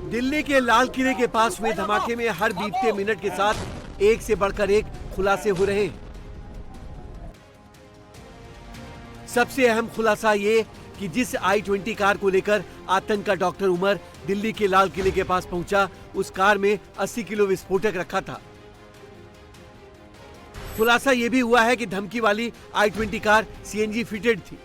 दिल्ली के लाल किले के पास हुए धमाके में हर बीतते मिनट के साथ एक से बढ़कर एक खुलासे हो रहे हैं। सबसे अहम खुलासा ये कि जिस i20 कार को लेकर आतंक का डॉक्टर उमर दिल्ली के लाल किले के पास पहुंचा, उस कार में 80 किलो विस्फोटक रखा था। खुलासा यह भी हुआ है कि धमकी वाली i20 कार सीएनजी फिटेड थी।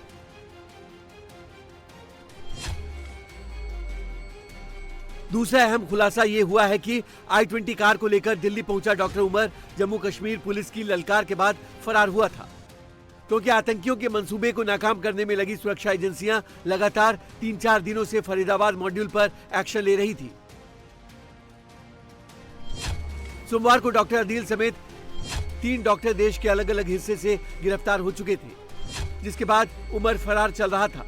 दूसरा अहम खुलासा यह हुआ है कि i20 कार को लेकर दिल्ली पहुंचा डॉक्टर उमर जम्मू कश्मीर पुलिस की ललकार के बाद फरार हुआ था, क्योंकि आतंकियों के मंसूबे को नाकाम करने में लगी सुरक्षा एजेंसियां लगातार 3-4 दिनों से फरीदाबाद मॉड्यूल पर एक्शन ले रही थी। सोमवार को डॉक्टर अदील समेत 3 डॉक्टर देश के अलग अलग हिस्से से गिरफ्तार हो चुके थे, जिसके बाद उमर फरार चल रहा था।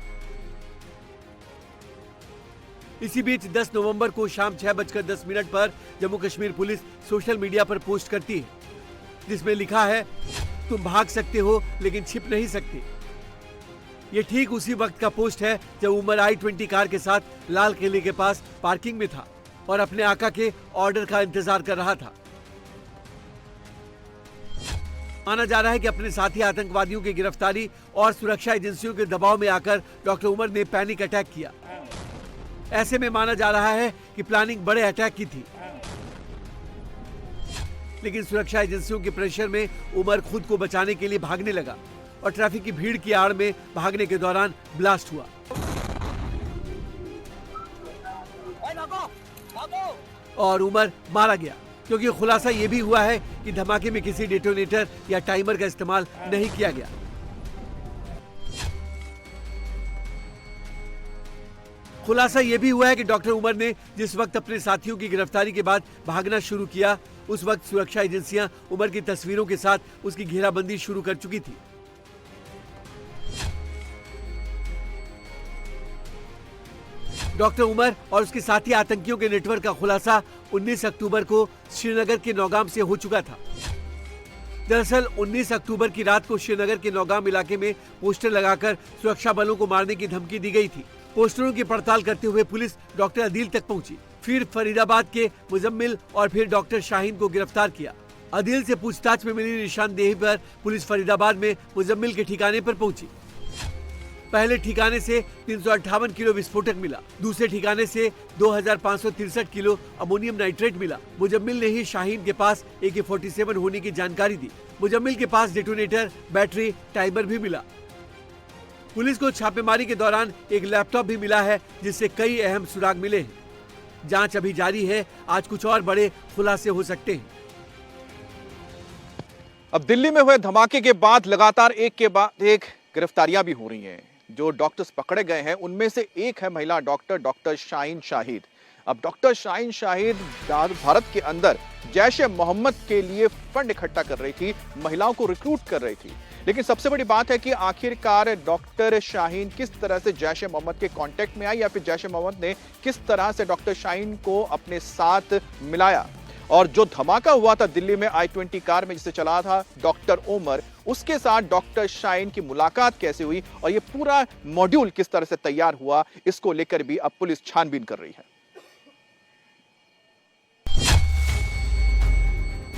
इसी बीच 10 नवंबर को शाम 6:10 पर Jammu Kashmir police social media पर पोस्ट करती है, जिसमें लिखा है, तुम भाग सकते हो लेकिन छिप नहीं सकते। ये ठीक उसी वक्त का पोस्ट है जब उमर i20 कार के साथ लाल किले के पास पार्किंग में था और अपने आका के ऑर्डर का इंतजार कर रहा था। माना जा रहा है कि अपने साथी आतंकवादियों की गिरफ्तारी और सुरक्षा एजेंसियों के दबाव में आकर डॉक्टर उमर ने पैनिक अटैक किया। ऐसे में माना जा रहा है कि प्लानिंग बड़े अटैक की थी, लेकिन सुरक्षा एजेंसियों के प्रेशर में उमर खुद को बचाने के लिए भागने लगा और ट्रैफिक की भीड़ की आड़ में भागने के दौरान ब्लास्ट हुआ और उमर मारा गया, क्योंकि खुलासा यह भी हुआ है कि धमाके में किसी डेटोनेटर या टाइमर का इस्तेमाल नहीं किया गया। खुलासा यह भी हुआ है कि डॉक्टर उमर ने जिस वक्त अपने साथियों की गिरफ्तारी के बाद भागना शुरू किया, उस वक्त सुरक्षा एजेंसियां उमर की तस्वीरों के साथ उसकी घेराबंदी शुरू कर चुकी थी। डॉक्टर उमर और उसके साथी आतंकियों के नेटवर्क का खुलासा 19 अक्टूबर को श्रीनगर के नौगाम से हो चुका था। दरअसल 19 अक्टूबर की रात को श्रीनगर के नौगाम इलाके में पोस्टर लगाकर सुरक्षा बलों को मारने की धमकी दी गई थी। पोस्टरों की पड़ताल करते हुए पुलिस डॉक्टर अदील तक पहुंची, फिर फरीदाबाद के मुजम्मिल और फिर डॉक्टर शाहीन को गिरफ्तार किया। अदील से पूछताछ में मिली निशानदेही पर पुलिस फरीदाबाद में मुजम्मिल के ठिकाने पर पहुंची। पहले ठिकाने से 358 किलो विस्फोटक मिला, दूसरे ठिकाने से 2563 किलो अमोनियम नाइट्रेट मिला। मुजम्मिल ने ही शाहीन के पास AK-47 होने की जानकारी दी। मुजम्मिल के पास डेटोनेटर, बैटरी, टाइमर भी मिला। पुलिस को छापेमारी के दौरान एक लैपटॉप भी मिला है, जिससे कई अहम सुराग मिले हैं। जांच अभी जारी है, आज कुछ और बड़े खुलासे हो सकते हैं। अब दिल्ली में हुए धमाके के बाद लगातार एक के बाद एक गिरफ्तारियां भी हो रही हैं। जो डॉक्टर्स पकड़े गए हैं उनमें से एक है महिला डॉक्टर शाहीन शाहिद। अब डॉक्टर शाहीन शाहिद भारत के अंदर जैश-ए-मोहम्मद के लिए फंड इकट्ठा कर रही थी, महिलाओं को रिक्रूट कर रही थी। लेकिन सबसे बड़ी बात है कि आखिरकार डॉक्टर शाहीन किस तरह से जैश-ए-मोहम्मद के कांटेक्ट में आई, या फिर जैश-ए-मोहम्मद ने किस तरह से डॉक्टर शाहीन को अपने साथ मिलाया। और जो धमाका हुआ था दिल्ली में i20 कार में जिसे चला था डॉक्टर उमर, उसके साथ डॉक्टर शाहीन की मुलाकात कैसे हुई और ये पूरा मॉड्यूल किस तरह से तैयार हुआ, इसको लेकर भी अब पुलिस छानबीन कर रही है।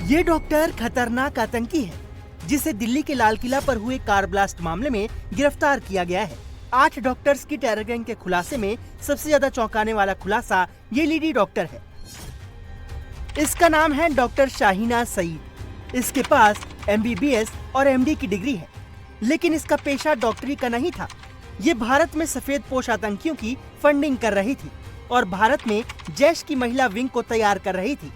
ये डॉक्टर खतरनाक आतंकी है, जिसे दिल्ली के लाल किला पर हुए कार ब्लास्ट मामले में गिरफ्तार किया गया है। 8 डॉक्टर्स की टेरर गैंग के खुलासे में सबसे ज्यादा चौंकाने वाला खुलासा ये लेडी डॉक्टर है। इसका नाम है डॉक्टर शाहीना सईद। इसके पास MBBS और MD की डिग्री है, लेकिन इसका पेशा डॉक्टरी का नहीं था। ये भारत में सफेद पोश आतंकियों की फंडिंग कर रही थी और भारत में जैश की महिला विंग को तैयार कर रही थी।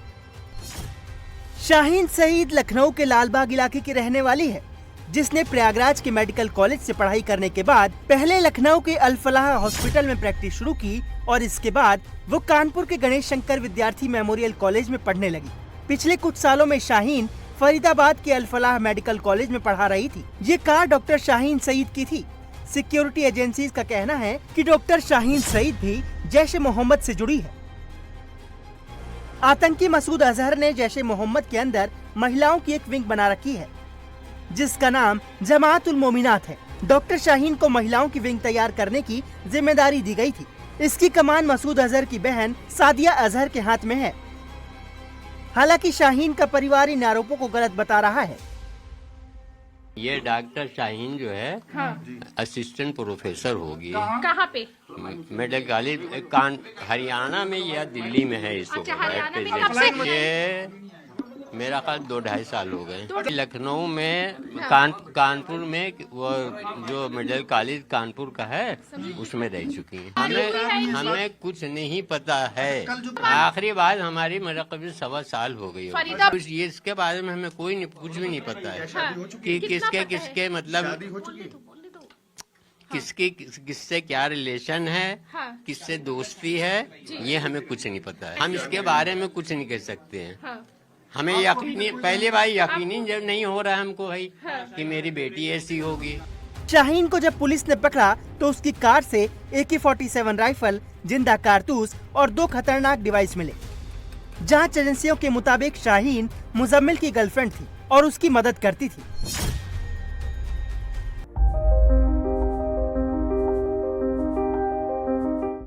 शाहीन सईद लखनऊ के लालबाग इलाके की रहने वाली है, जिसने प्रयागराज के मेडिकल कॉलेज से पढ़ाई करने के बाद पहले लखनऊ के अल फलाह हॉस्पिटल में प्रैक्टिस शुरू की और इसके बाद वो कानपुर के गणेश शंकर विद्यार्थी मेमोरियल कॉलेज में पढ़ने लगी। पिछले कुछ सालों में शाहीन फरीदाबाद के अल फलाह मेडिकल कॉलेज में पढ़ा रही थी। ये कार डॉक्टर शाहीन सईद की थी। सिक्योरिटी एजेंसीज का कहना है कि डॉक्टर शाहीन सईद भी जैश-ए-मोहम्मद से जुड़ी है। आतंकी मसूद अजहर ने जैश-ए-मोहम्मद के अंदर महिलाओं की एक विंग बना रखी है, जिसका नाम जमात-उल-मोमिनात है। डॉक्टर शाहीन को महिलाओं की विंग तैयार करने की जिम्मेदारी दी गई थी। इसकी कमान मसूद अजहर की बहन सादिया अजहर के हाथ में है। हालांकि शाहीन का परिवार इन आरोपों को गलत बता रहा है। ये डॉक्टर शाहीन जो है असिस्टेंट प्रोफेसर होगी। कहाँ पे? मेडिकल कॉलेज हरियाणा में या दिल्ली में है इस अच्छा, वक्त हरियाणा में कब से? ये मेरा ख्याल 2-2.5 साल हो गए। लखनऊ में कानपुर में वो जो मेडिकल कॉलेज कानपुर का है उसमें रह चुकी हैं। हमें कुछ नहीं पता है। आखिरी बात हमारी मेरा कभी 1.25 साल हो गई फरीदा- ये इसके बारे में हमें कुछ भी नहीं पता है कि किसके मतलब किससे क्या रिलेशन है, किससे दोस्ती है, ये हमें कुछ नहीं पता है। हम इसके बारे में कुछ नहीं कह सकते हैं। हमें यकीनी पहले भाई यकीनी जब नहीं हो रहा है हमको भाई कि मेरी बेटी ऐसी होगी। शाहीन को जब पुलिस ने पकड़ा तो उसकी कार से AK-47 राइफल, जिंदा कारतूस और 2 खतरनाक डिवाइस मिले। जांच एजेंसियों के मुताबिक शाहीन मुजम्मिल की गर्लफ्रेंड थी और उसकी मदद करती थी।